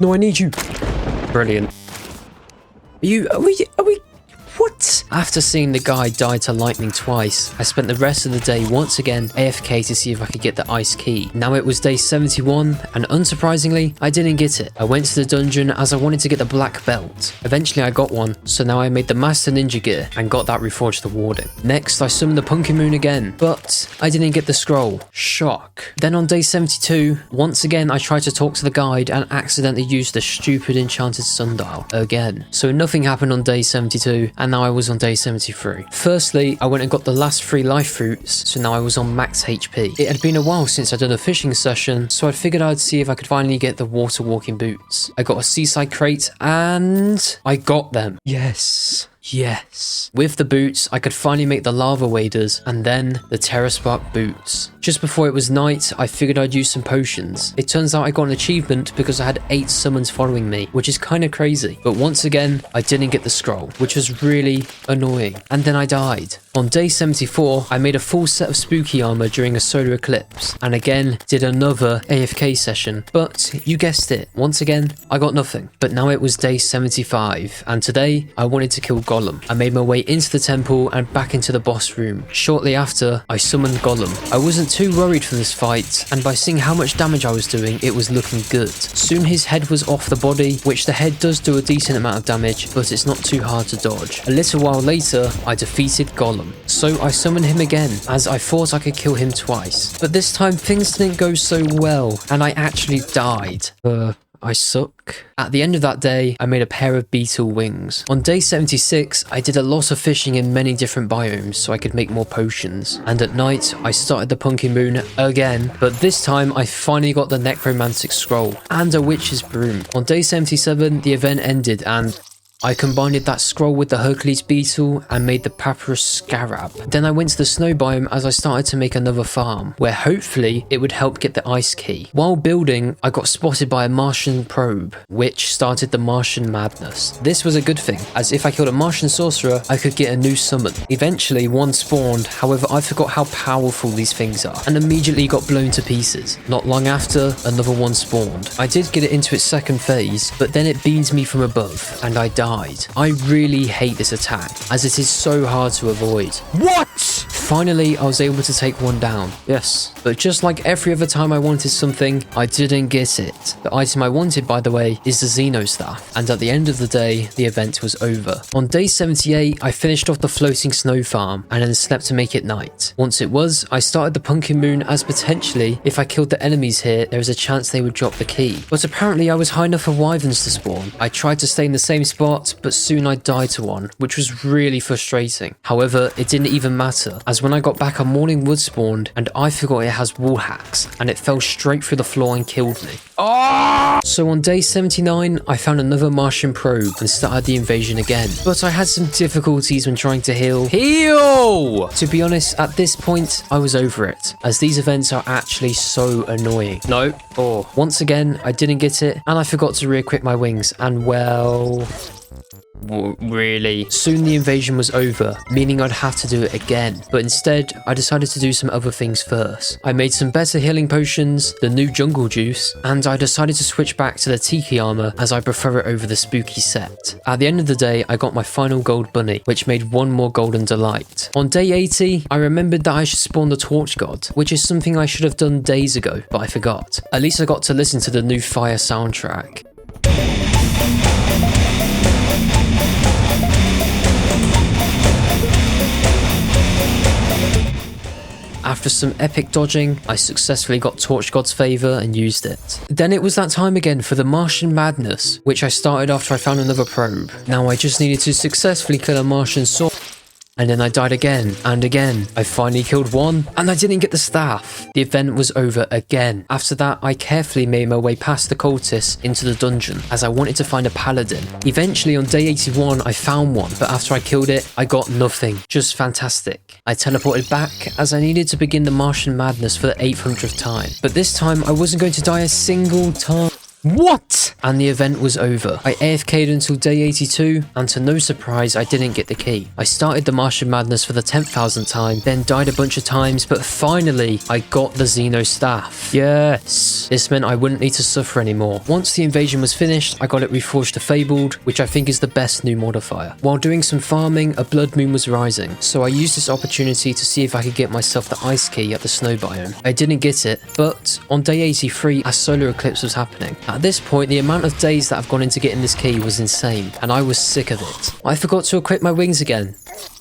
No, I need you. Brilliant. Are we, what? But after seeing the guy die to lightning twice, I spent the rest of the day once again AFK to see if I could get the ice key. Now it was day 71, and unsurprisingly, I didn't get it. I went to the dungeon as I wanted to get the black belt. Eventually I got one, so now I made the Master Ninja gear and got that reforged rewarding. Next, I summoned the Pumpkin Moon again, but I didn't get the scroll. Shock. Then on day 72, once again I tried to talk to the guide and accidentally used the stupid enchanted sundial again. So nothing happened on day 72, and now I was on day 73. Firstly, I went and got the last 3 life fruits, so now I was on max HP. It had been a while since I'd done a fishing session, so I figured I'd see if I could finally get the water walking boots. I got a seaside crate and I got them. Yes. Yes. With the boots, I could finally make the lava waders and then the Terra Spark boots. Just before it was night, I figured I'd use some potions. It turns out I got an achievement because I had 8 summons following me, which is kind of crazy. But once again, I didn't get the scroll, which was really annoying. And then I died. On day 74, I made a full set of spooky armor during a solar eclipse, and again did another AFK session. But you guessed it, once again, I got nothing. But now it was day 75, and today I wanted to kill Gollum. I made my way into the temple and back into the boss room. Shortly after, I summoned Gollum. I wasn't too worried for this fight, and by seeing how much damage I was doing, it was looking good. Soon his head was off the body, which the head does do a decent amount of damage, but it's not too hard to dodge. A little while later, I defeated Gollum. So I summoned him again, as I thought I could kill him twice. But this time things didn't go so well, and I actually died. I suck. At the end of that day, I made a pair of beetle wings. On day 76, I did a lot of fishing in many different biomes so I could make more potions. And at night, I started the Pumpkin Moon again, but this time I finally got the Necromantic Scroll and a Witch's Broom. On day 77, the event ended and I combined that scroll with the Hercules beetle and made the Papyrus Scarab. Then I went to the snow biome as I started to make another farm, where hopefully it would help get the ice key. While building, I got spotted by a Martian probe, which started the Martian madness. This was a good thing, as if I killed a Martian sorcerer, I could get a new summon. Eventually, one spawned, however I forgot how powerful these things are, and immediately got blown to pieces. Not long after, another one spawned. I did get it into its second phase, but then it beamed me from above, and I died. I really hate this attack, as it is so hard to avoid. What? Finally, I was able to take one down. Yes, but just like every other time I wanted something, I didn't get it. The item I wanted, by the way, is the Xeno Staff, and at the end of the day, the event was over. On day 78, I finished off the floating snow farm, and then slept to make it night. Once it was, I started the Pumpkin Moon, as potentially, if I killed the enemies here, there was a chance they would drop the key. But apparently I was high enough for wyverns to spawn. I tried to stay in the same spot, but soon I died to one, which was really frustrating. However, it didn't even matter, as when I got back, a morning wood spawned, and I forgot it has wall hacks, and it fell straight through the floor and killed me. Oh! So on day 79, I found another Martian probe and started the invasion again, but I had some difficulties when trying to heal. To be honest, at this point, I was over it, as these events are actually so annoying. No. Once again, I didn't get it, and I forgot to re-equip my wings, and well... really? Soon the invasion was over, meaning I'd have to do it again. But instead, I decided to do some other things first. I made some better healing potions, the new jungle juice, and I decided to switch back to the tiki armor as I prefer it over the spooky set. At the end of the day, I got my final gold bunny, which made one more golden delight. On day 80, I remembered that I should spawn the torch god, which is something I should have done days ago, but I forgot. At least I got to listen to the new Fire soundtrack. After some epic dodging, I successfully got Torch God's favour and used it. Then it was that time again for the Martian Madness, which I started after I found another probe. Now I just needed to successfully kill a Martian sword. And then I died again and again. I finally killed one, and I didn't get the staff. The event was over again. After that, I carefully made my way past the cultists into the dungeon, as I wanted to find a paladin. Eventually, on day 81, I found one, but after I killed it, I got nothing. Just fantastic. I teleported back, as I needed to begin the Martian Madness for the 800th time. But this time, I wasn't going to die a single time. What? And the event was over. I AFK'd until day 82, and to no surprise, I didn't get the key. I started the Martian Madness for the 10,000th time, then died a bunch of times, but finally, I got the Xeno staff. Yes! This meant I wouldn't need to suffer anymore. Once the invasion was finished, I got it reforged to Fabled, which I think is the best new modifier. While doing some farming, a blood moon was rising, so I used this opportunity to see if I could get myself the ice key at the snow biome. I didn't get it, but on day 83, a solar eclipse was happening. At this point, the amount of days that I've gone into getting this key was insane, and I was sick of it. I forgot to equip my wings again.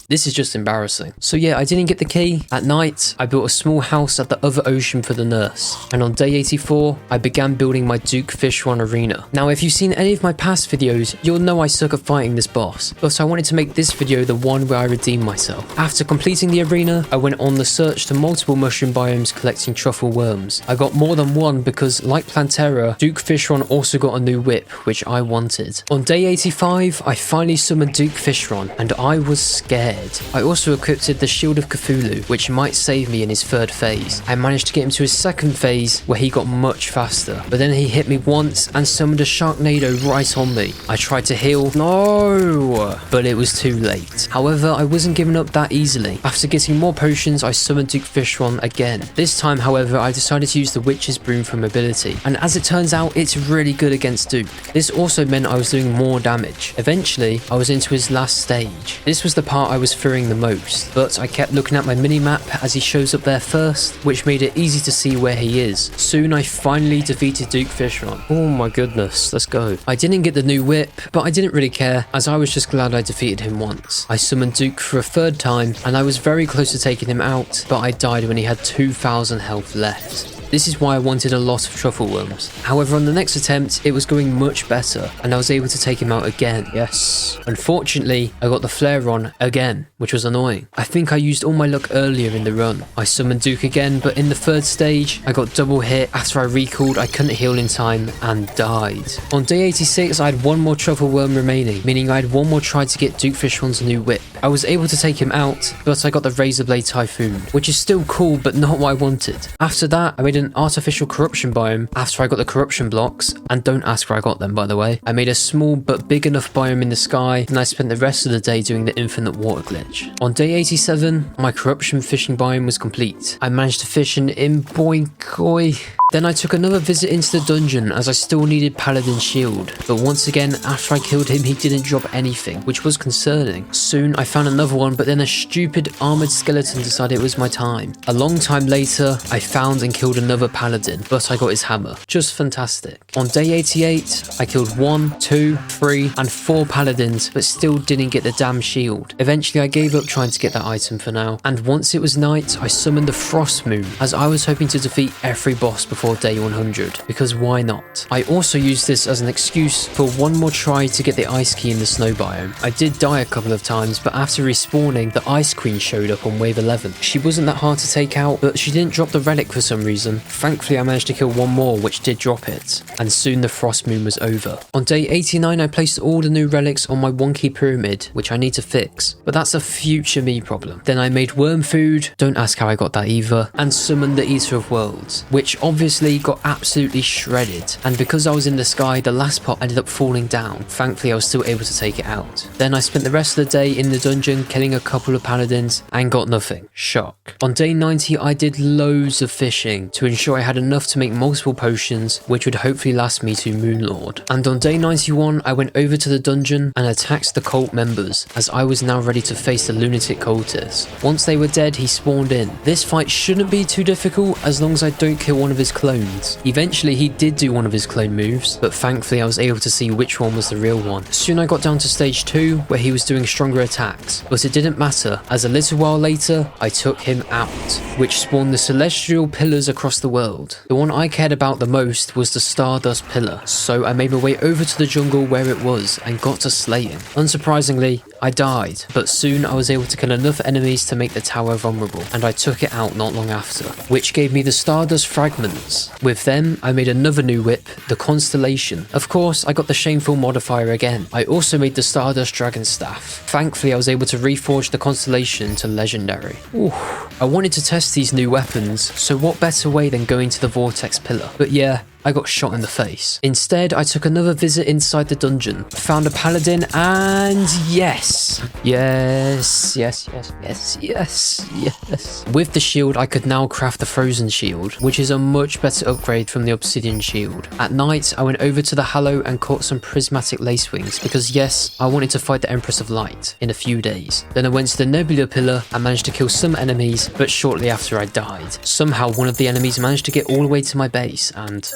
This is just embarrassing. So yeah, I didn't get the key. At night, I built a small house at the other ocean for the nurse. And on day 84, I began building my Duke Fishron arena. Now, if you've seen any of my past videos, you'll know I suck at fighting this boss. But I wanted to make this video the one where I redeem myself. After completing the arena, I went on the search to multiple mushroom biomes collecting truffle worms. I got more than one because, like Plantera, Duke Fishron also got a new whip, which I wanted. On day 85, I finally summoned Duke Fishron, and I was scared. I also equipped the Shield of Cthulhu, which might save me in his third phase. I managed to get him to his second phase, where he got much faster, but then he hit me once and summoned a Sharknado right on me. I tried to heal, no, but it was too late. However, I wasn't giving up that easily. After getting more potions, I summoned Duke Fishron again. This time, however, I decided to use the Witch's Broom for mobility, and as it turns out, it's really good against Duke. This also meant I was doing more damage. Eventually, I was into his last stage. This was the part I was fearing the most, but I kept looking at my minimap as he shows up there first, which made it easy to see where he is. Soon I finally defeated Duke Fishron. Oh my goodness, let's go. I didn't get the new whip, but I didn't really care, as I was just glad I defeated him once. I summoned Duke for a third time, and I was very close to taking him out, but I died when he had 2,000 health left. This is why I wanted a lot of truffle worms. However, on the next attempt, it was going much better, and I was able to take him out again. Yes. Unfortunately, I got the flare on again, which was annoying. I think I used all my luck earlier in the run. I summoned Duke again, but in the third stage, I got double hit. After I recalled, I couldn't heal in time and died. On day 86, I had one more truffle worm remaining, meaning I had one more try to get Duke Fishron's new whip. I was able to take him out, but I got the Razorblade Typhoon, which is still cool, but not what I wanted. After that, I made an artificial corruption biome after I got the corruption blocks, and don't ask where I got them, by the way. I made a small but big enough biome in the sky, and I spent the rest of the day doing the infinite water glitch. On day 87, my corruption fishing biome was complete. I managed to fish an Imboinkoi. Then I took another visit into the dungeon as I still needed Paladin's shield, but once again, after I killed him, he didn't drop anything, which was concerning. Soon I found another one, but then a stupid armored skeleton decided it was my time. A long time later, I found and killed another Paladin, but I got his hammer. Just fantastic. On day 88, I killed 1, 2, 3, and 4 Paladins, but still didn't get the damn shield. Eventually I gave up trying to get that item for now, and once it was night, I summoned the Frost Moon, as I was hoping to defeat every boss before day 100, because why not? I also used this as an excuse for one more try to get the ice key in the snow biome. I did die a couple of times, but after respawning, the Ice Queen showed up on wave 11. She wasn't that hard to take out, but she didn't drop the relic for some reason. Thankfully I managed to kill one more, which did drop it, and soon the Frost Moon was over. On day 89 I placed all the new relics on my wonky pyramid, which I need to fix, but that's a future me problem. Then I made worm food, don't ask how I got that either, and summoned the Eater of Worlds, which obviously got absolutely shredded, and because I was in the sky, the last pot ended up falling down. Thankfully I was still able to take it out. Then I spent the rest of the day in the dungeon killing a couple of paladins and got nothing. Shock. On day 90 I did loads of fishing to ensure I had enough to make multiple potions, which would hopefully last me to Moonlord. And on day 91 I went over to the dungeon and attacked the cult members, as I was now ready to face the lunatic cultists. Once they were dead, he spawned in. This fight shouldn't be too difficult as long as I don't kill one of his clones. Eventually he did do one of his clone moves, but thankfully I was able to see which one was the real one. Soon I got down to stage 2 where he was doing stronger attacks, but it didn't matter as a little while later I took him out, which spawned the celestial pillars across the world. The one I cared about the most was the Stardust pillar, so I made my way over to the jungle where it was and got to slay him. Unsurprisingly, I died, but soon I was able to kill enough enemies to make the tower vulnerable, and I took it out not long after, which gave me the Stardust fragments. With them, I made another new whip, the Constellation. Of course, I got the shameful modifier again. I also made the Stardust Dragon Staff. Thankfully, I was able to reforge the Constellation to Legendary. I wanted to test these new weapons, so what better way than going to the Vortex Pillar? But yeah, I got shot in the face. Instead, I took another visit inside the dungeon, found a paladin, and yes. With the shield, I could now craft the frozen shield, which is a much better upgrade from the obsidian shield. At night, I went over to the Hallow and caught some prismatic lacewings because yes, I wanted to fight the Empress of Light in a few days. Then I went to the Nebula Pillar and managed to kill some enemies, but shortly after I died. Somehow one of the enemies managed to get all the way to my base and...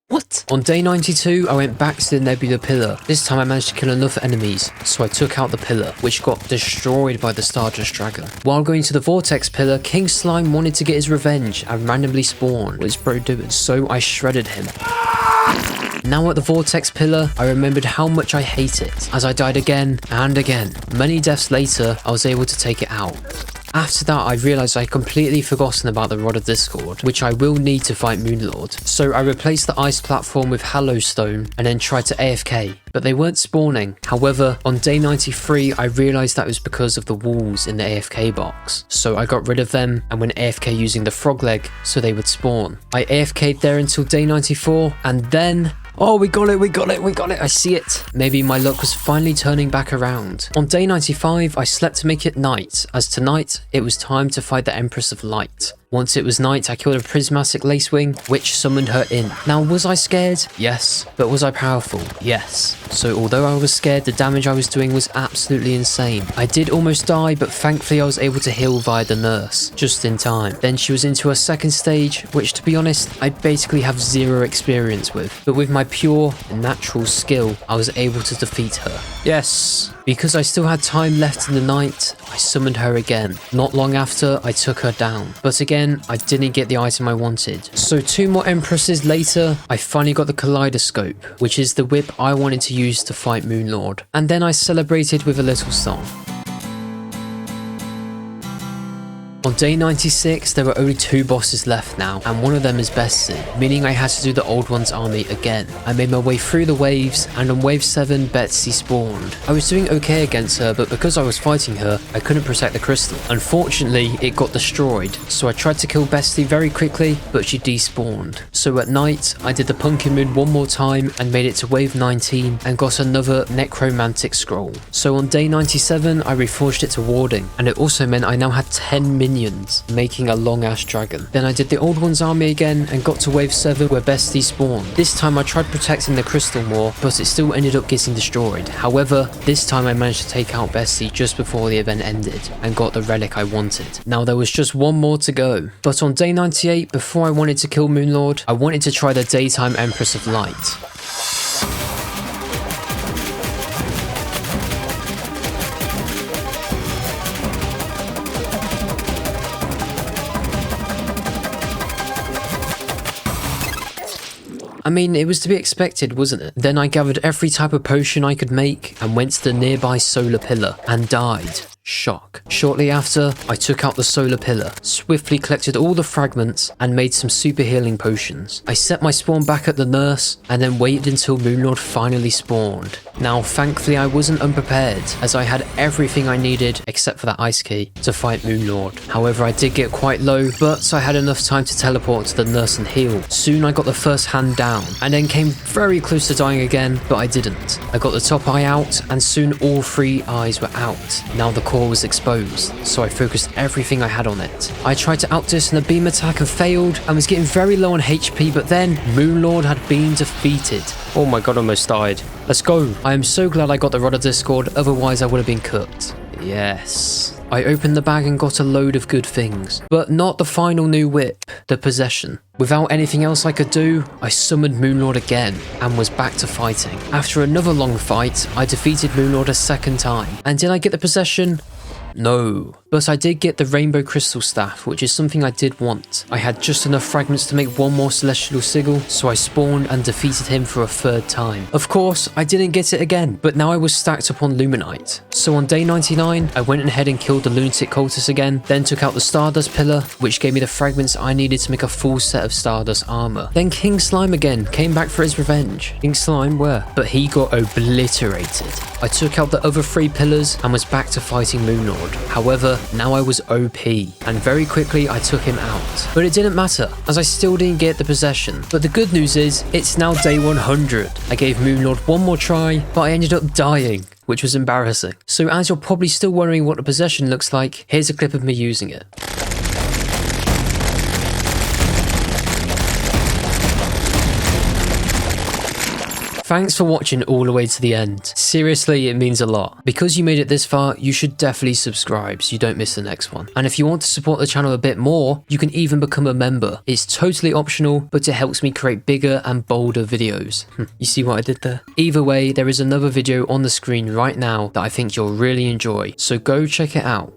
What? On day 92, I went back to the Nebula Pillar. This time I managed to kill enough enemies, so I took out the pillar, which got destroyed by the Stardust Dragon. While going to the Vortex Pillar, King Slime wanted to get his revenge and randomly spawned. What's bro doing? So I shredded him. Now at the Vortex Pillar, I remembered how much I hate it, as I died again and again. Many deaths later, I was able to take it out. After that, I realised I'd completely forgotten about the Rod of Discord, which I will need to fight Moonlord. So I replaced the ice platform with Hallowstone and then tried to AFK, but they weren't spawning. However, on day 93, I realised that was because of the walls in the AFK box. So I got rid of them and went AFK using the frog leg so they would spawn. I AFK'd there until day 94 and then... Oh, we got it, I see it. Maybe my luck was finally turning back around. On day 95, I slept to make it night, as tonight, it was time to fight the Empress of Light. Once it was night, I killed a prismatic lacewing, which summoned her in. Now, was I scared? Yes. But was I powerful? Yes. So although I was scared, the damage I was doing was absolutely insane. I did almost die, but thankfully I was able to heal via the nurse, just in time. Then she was into her second stage, which to be honest, I basically have zero experience with. But with my pure, natural skill, I was able to defeat her. Yes. Because I still had time left in the night, I summoned her again. Not long after, I took her down. But again, I didn't get the item I wanted. So 2 more Empresses later, I finally got the Kaleidoscope, which is the whip I wanted to use to fight Moonlord. And then I celebrated with a little song. On day 96, there were only 2 bosses left now, and one of them is Bessie, meaning I had to do the Old One's army again. I made my way through the waves, and on wave 7, Betsy spawned. I was doing okay against her, but because I was fighting her, I couldn't protect the crystal. Unfortunately, it got destroyed, so I tried to kill Bessie very quickly, but she despawned. So at night, I did the Pumpkin Moon one more time and made it to wave 19 and got another Necromantic Scroll. So on day 97, I reforged it to Warding, and it also meant I now had 10 minions, making a long ass dragon. Then I did the Old One's army again and got to wave 7 where Bestie spawned. This time I tried protecting the crystal more, but it still ended up getting destroyed. However, this time I managed to take out Bestie just before the event ended and got the relic I wanted. Now there was just one more to go. But on day 98, before I wanted to kill Moonlord, I wanted to try the Daytime Empress of Light. I mean, it was to be expected, wasn't it? Then I gathered every type of potion I could make and went to the nearby solar pillar and died. Shock. Shortly after, I took out the solar pillar, swiftly collected all the fragments, and made some super healing potions. I set my spawn back at the nurse, and then waited until Moonlord finally spawned. Now, thankfully I wasn't unprepared, as I had everything I needed, except for that ice key, to fight Moonlord. However, I did get quite low, but I had enough time to teleport to the nurse and heal. Soon I got the first hand down, and then came very close to dying again, but I didn't. I got the top eye out, and soon all 3 eyes were out. Now the core was exposed, so I focused everything I had on it. I tried to outdistance a beam attack and failed, and was getting very low on HP, but then Moonlord had been defeated. Oh my god, I almost died. Let's go. I am so glad I got the Rod of Discord, otherwise I would have been cooked. Yes. I opened the bag and got a load of good things, but not the final new whip, the Possession. Without anything else I could do, I summoned Moonlord again and was back to fighting. After another long fight, I defeated Moonlord a second time. And did I get the Possession? No. But I did get the Rainbow Crystal Staff, which is something I did want. I had just enough fragments to make one more Celestial Sigil, so I spawned and defeated him for a 3rd time. Of course, I didn't get it again, but now I was stacked upon Luminite. So on day 99, I went ahead and killed the Lunatic Cultist again, then took out the Stardust Pillar, which gave me the fragments I needed to make a full set of Stardust armor. Then King Slime again came back for his revenge. King Slime where? But he got obliterated. I took out the other 3 pillars and was back to fighting Moonlord. Moonlord. However, now I was OP, and very quickly I took him out. But it didn't matter, as I still didn't get the possession. But the good news is, it's now day 100. I gave Moonlord one more try, but I ended up dying, which was embarrassing. So as you're probably still wondering what the possession looks like, here's a clip of me using it. Thanks for watching all the way to the end. Seriously, it means a lot. Because you made it this far, you should definitely subscribe so you don't miss the next one. And if you want to support the channel a bit more, you can even become a member. It's totally optional, but it helps me create bigger and bolder videos. You see what I did there? Either way, there is another video on the screen right now that I think you'll really enjoy, so go check it out.